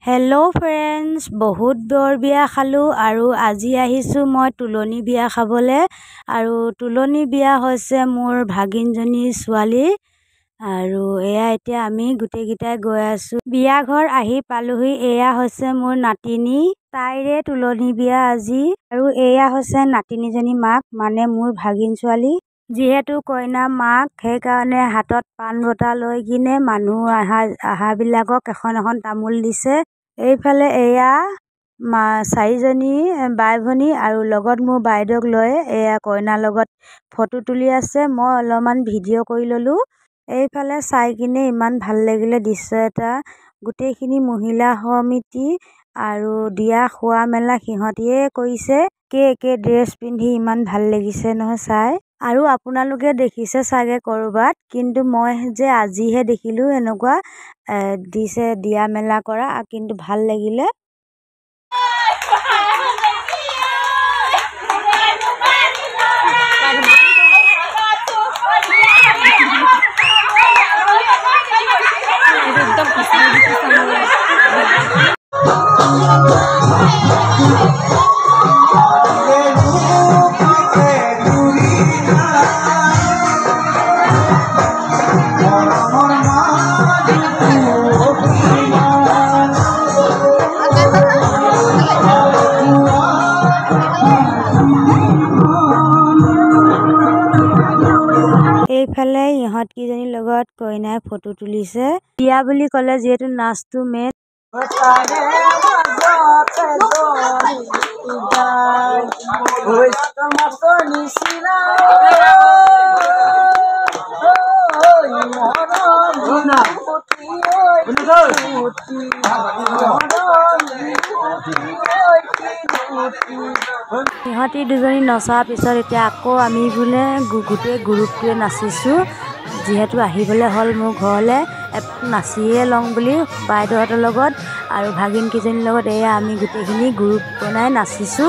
Hello friends बहुत बर बिया खालू और आज आहिसु मैं तुलनी बिया खाबले और तुलनी बिया होइसे मोर भागिनजनी छोवाली और एया एतिया आमी गुटेकिटाई गय आसु बिया घर आही पालुही। एया होइसे मोर नातिनी ताइरे तुलनी बिया आजी और एया होइसे नातिनीजनी माक माने मोर भागिन छोवाली जिहेतु कइना माक हे कारणे हातत पान बटा लय किने मानुह आहा बिलाকক এখন এখন तामुल दिसे। এইফালে এয়া চাৰিজনী বাই ভনী আৰু লগত মোৰ বাইদেউক লৈ এয়া কইনাৰ লগত ফটো তুলি আছে। মই অলপমান ভিডিঅ' কৰি ললো। এইফালে চাই কিনে ইমান ভাল লাগিলে দৃশ্য এটা। গোটেইখিনি মহিলা সমিতি আৰু দিয়া খোৱা মেলা সিহঁতিয়ে কৰিছে। একে ড্ৰেছ পিন্ধি ইমান ভাল লাগিছে নহয় চাই। আৰু আপোনালোকে দেখিছে চাগে কৰবাত, কিন্তু মই যে আজিহে দেখিলো এনেকুৱা দিছে দিয়া মেলা কৰা, কিন্তু ভাল লাগিলে। এইফালে ইহঁত কিজনীৰ লগত কইনাই ফটো তুলিছে। বিয়া বুলি ক'লে যিহেতু নাচটো মেইন। সিহঁতি দুজনী নচাৰ পিছত এতিয়া আকৌ আমি বোলে গোটেই গ্ৰুপটোৱে নাচিছো। যিহেতু আহিবলৈ হ'ল মোৰ ঘৰলৈ নাচিয়ে লওঁ বুলি বাইদেউহঁতৰ লগত আৰু ভাগিন কেইজনীৰ লগত এয়া আমি গোটেইখিনি গ্ৰুপ বনাই নাচিছো।